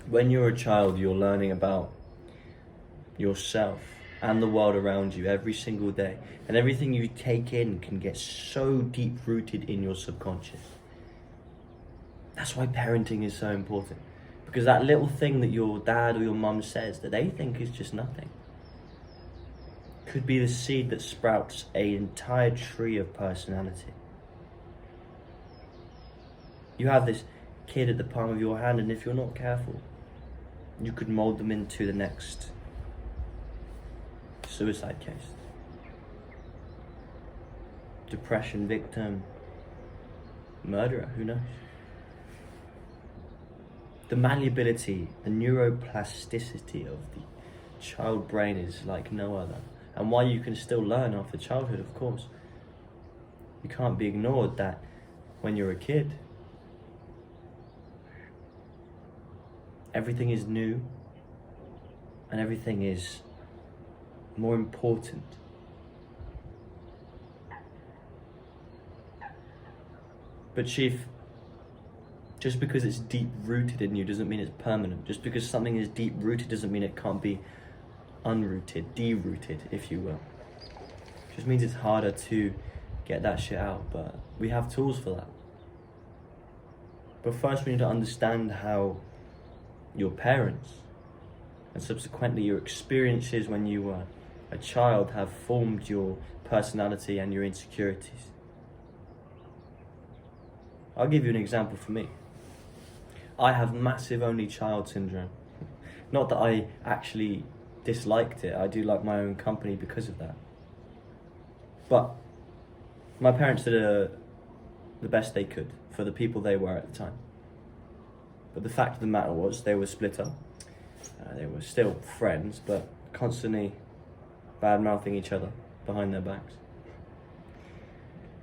When you're a child, you're learning about yourself and the world around you every single day. And everything you take in can get so deep rooted in your subconscious. That's why parenting is so important. Because that little thing that your dad or your mum says that they think is just nothing could be the seed that sprouts an entire tree of personality. You have this kid at the palm of your hand, and if you're not careful, you could mold them into the next suicide case, depression victim, murderer, who knows? The malleability, the neuroplasticity of the child brain is like no other. And why you can still learn after childhood, of course. You can't be ignored that when you're a kid, everything is new and everything is more important. But Chief, just because it's deep rooted in you doesn't mean it's permanent. Just because something is deep rooted doesn't mean it can't be unrooted, derooted, if you will. Just means it's harder to get that shit out, but we have tools for that. But first we need to understand how your parents and subsequently your experiences when you were a child have formed your personality and your insecurities. I'll give you an example for me. I have massive only child syndrome. Not that I actually disliked it, I do like my own company because of that. But my parents did the best they could for the people they were at the time. But the fact of the matter was they were split up. They were still friends, but constantly bad-mouthing each other behind their backs.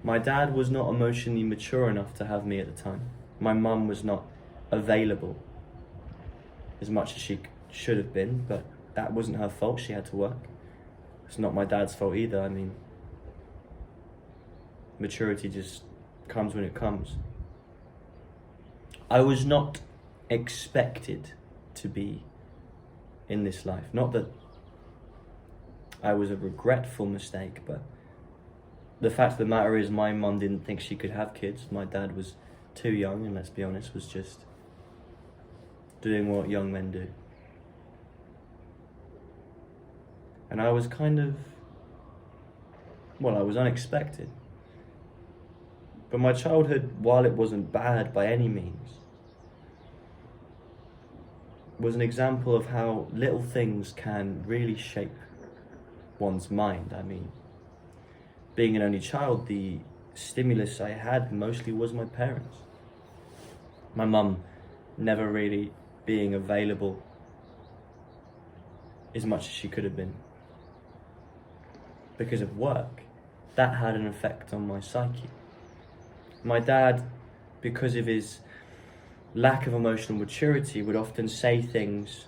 My dad was not emotionally mature enough to have me at the time. My mum was not available as much as she should have been, but that wasn't her fault. She had to work. It's not my dad's fault either. I mean, maturity just comes when it comes. I was not expected to be in this life. Not that I was a regretful mistake, but the fact of the matter is my mum didn't think she could have kids. My dad was too young, and let's be honest, was just doing what young men do. And I was kind of, I was unexpected. But my childhood, while it wasn't bad by any means, was an example of how little things can really shape one's mind. I mean, being an only child, the stimulus I had mostly was my parents. My mum never really being available as much as she could have been because of work. That had an effect on my psyche. My dad, because of his lack of emotional maturity, would often say things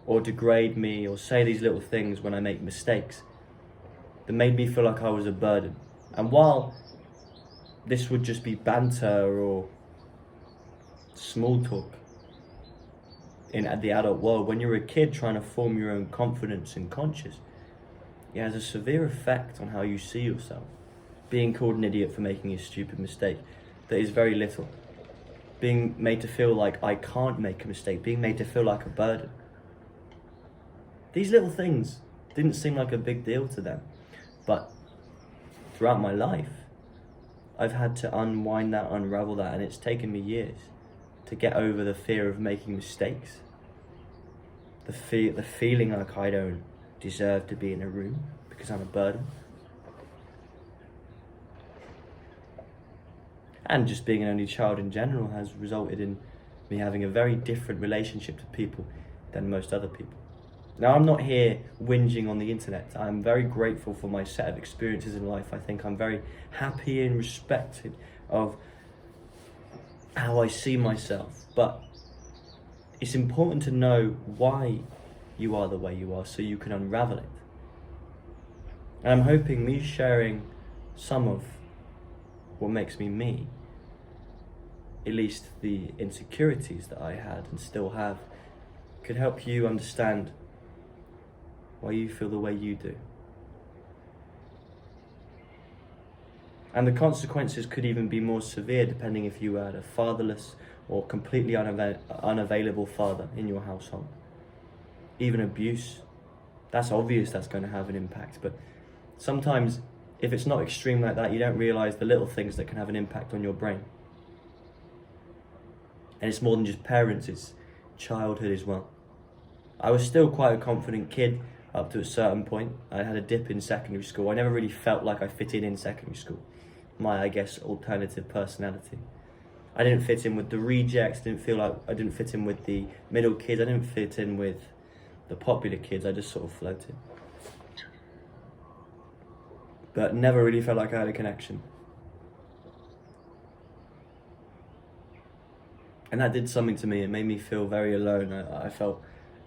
or degrade me or say these little things when I make mistakes that made me feel like I was a burden. And while this would just be banter or small talk in the adult world, when you're a kid trying to form your own confidence and conscience, it has a severe effect on how you see yourself. Being called an idiot for making a stupid mistake that is very little. Being made to feel like I can't make a mistake. Being made to feel like a burden. These little things didn't seem like a big deal to them. But throughout my life, I've had to unwind that, unravel that, and it's taken me years to get over the fear of making mistakes. The feeling like I don't deserve to be in a room because I'm a burden. And just being an only child in general has resulted in me having a very different relationship to people than most other people. Now, I'm not here whinging on the internet. I'm very grateful for my set of experiences in life. I think I'm very happy and respected of how I see myself. But it's important to know why you are the way you are so you can unravel it. And I'm hoping me sharing some of what makes me me at least the insecurities that I had and still have, could help you understand why you feel the way you do. And the consequences could even be more severe depending if you had a fatherless or completely unavailable father in your household. Even abuse, that's obvious that's going to have an impact, but sometimes if it's not extreme like that, you don't realise the little things that can have an impact on your brain. And it's more than just parents, it's childhood as well. I was still quite a confident kid up to a certain point. I had a dip in secondary school. I never really felt like I fit in secondary school. My, I guess, alternative personality. I didn't fit in with the rejects, didn't feel like I didn't fit in with the middle kids, I didn't fit in with the popular kids, I just sort of floated. But never really felt like I had a connection. And that did something to me. It made me feel very alone. I felt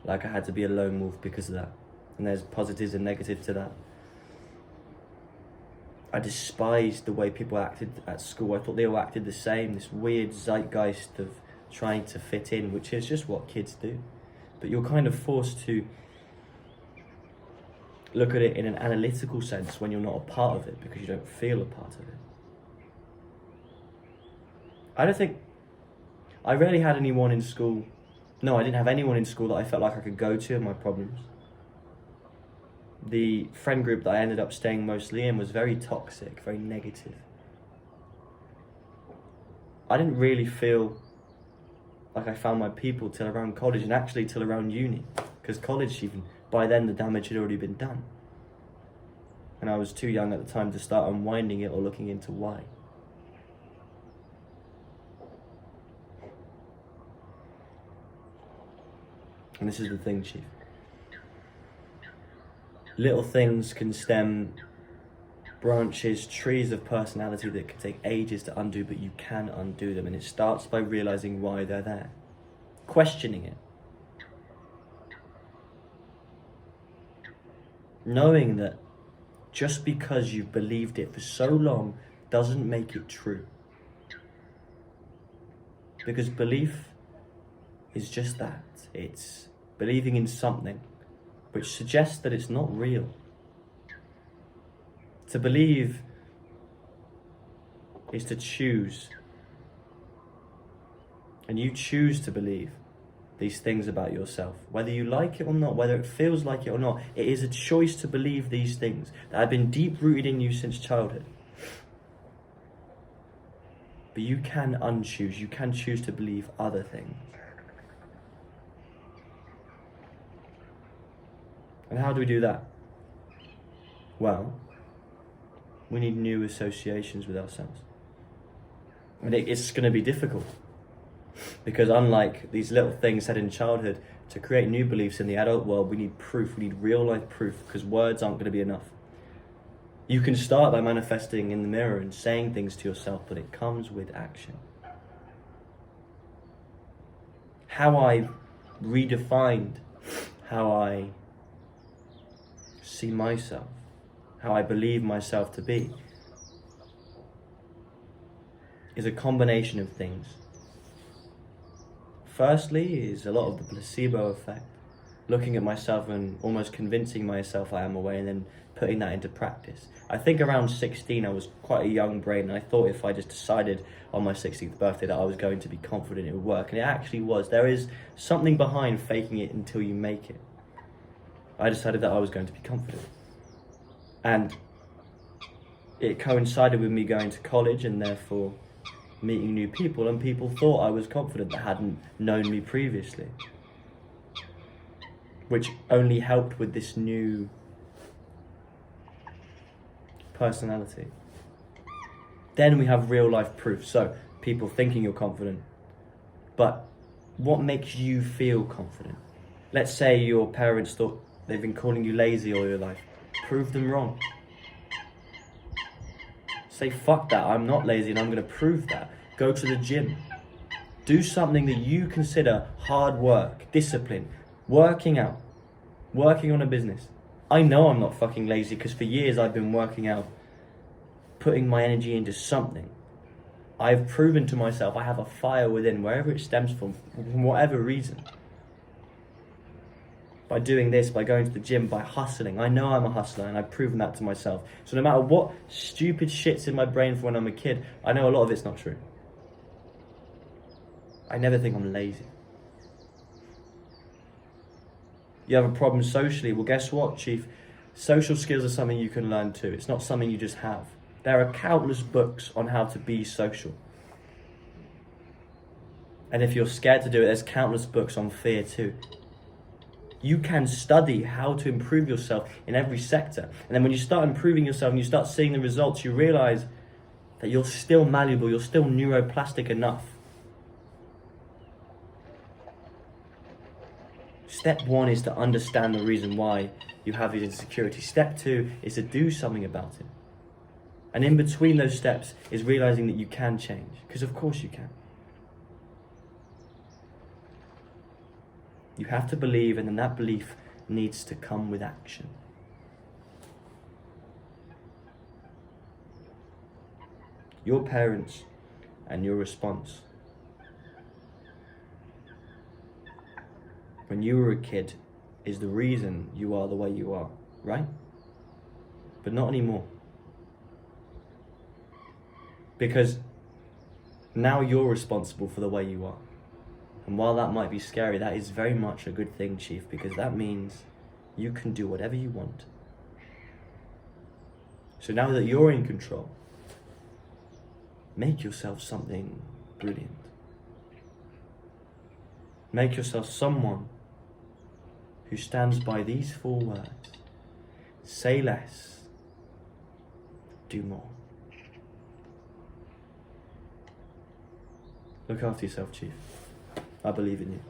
like I had to be a lone wolf because of that. And there's positives and negatives to that. I despised the way people acted at school. I thought they all acted the same, this weird zeitgeist of trying to fit in, which is just what kids do. But you're kind of forced to look at it in an analytical sense when you're not a part of it, because you don't feel a part of it. I rarely had anyone in school. No, I didn't have anyone in school that I felt like I could go to in my problems. The friend group that I ended up staying mostly in was very toxic, very negative. I didn't really feel like I found my people till around college, and actually till around uni, because college, even by then the damage had already been done. And I was too young at the time to start unwinding it or looking into why. And this is the thing, Chief. Little things can stem branches, trees of personality that can take ages to undo, but you can undo them. And it starts by realizing why they're there, questioning it, knowing that just because you've believed it for so long doesn't make it true. Because belief is just that. It's believing in something which suggests that it's not real. To believe is to choose. And you choose to believe these things about yourself. Whether you like it or not, whether it feels like it or not, it is a choice to believe these things that have been deep-rooted in you since childhood. But you can unchoose. You can choose to believe other things. And how do we do that? Well, we need new associations with ourselves. And it's going to be difficult. Because unlike these little things said in childhood, to create new beliefs in the adult world, we need proof. We need real life proof, because words aren't going to be enough. You can start by manifesting in the mirror and saying things to yourself, but it comes with action. How I redefined how I see myself, how I believe myself to be, is a combination of things. Firstly is a lot of the placebo effect, looking at myself and almost convincing myself I am away and then putting that into practice. I think around 16 I was quite a young brain, and I thought if I just decided on my 16th birthday that I was going to be confident it would work, and it actually was. There is something behind faking it until you make it. I decided that I was going to be confident. And it coincided with me going to college and therefore meeting new people, and people thought I was confident that hadn't known me previously, which only helped with this new personality. Then we have real life proof. So people thinking you're confident, but what makes you feel confident? Let's say your parents thought they've been calling you lazy all your life. Prove them wrong. Say, fuck that, I'm not lazy and I'm going to prove that. Go to the gym. Do something that you consider hard work, discipline, working out, working on a business. I know I'm not fucking lazy because for years I've been working out, putting my energy into something. I've proven to myself I have a fire within, wherever it stems from whatever reason. By doing this, by going to the gym, by hustling. I know I'm a hustler and I've proven that to myself. So no matter what stupid shit's in my brain from when I'm a kid, I know a lot of it's not true. I never think I'm lazy. You have a problem socially, well guess what, Chief? Social skills are something you can learn too. It's not something you just have. There are countless books on how to be social. And if you're scared to do it, there's countless books on fear too. You can study how to improve yourself in every sector. And then when you start improving yourself and you start seeing the results, you realize that you're still malleable, you're still neuroplastic enough. Step 1 is to understand the reason why you have these insecurities. Step 2 is to do something about it. And in between those steps is realizing that you can change, because of course you can. You have to believe, and then that belief needs to come with action. Your parents and your response. When you were a kid is the reason you are the way you are, right? But not anymore. Because now you're responsible for the way you are. And while that might be scary, that is very much a good thing, Chief, because that means you can do whatever you want. So now that you're in control, make yourself something brilliant. Make yourself someone who stands by these 4 words. Say less, do more. Look after yourself, Chief. I believe in you.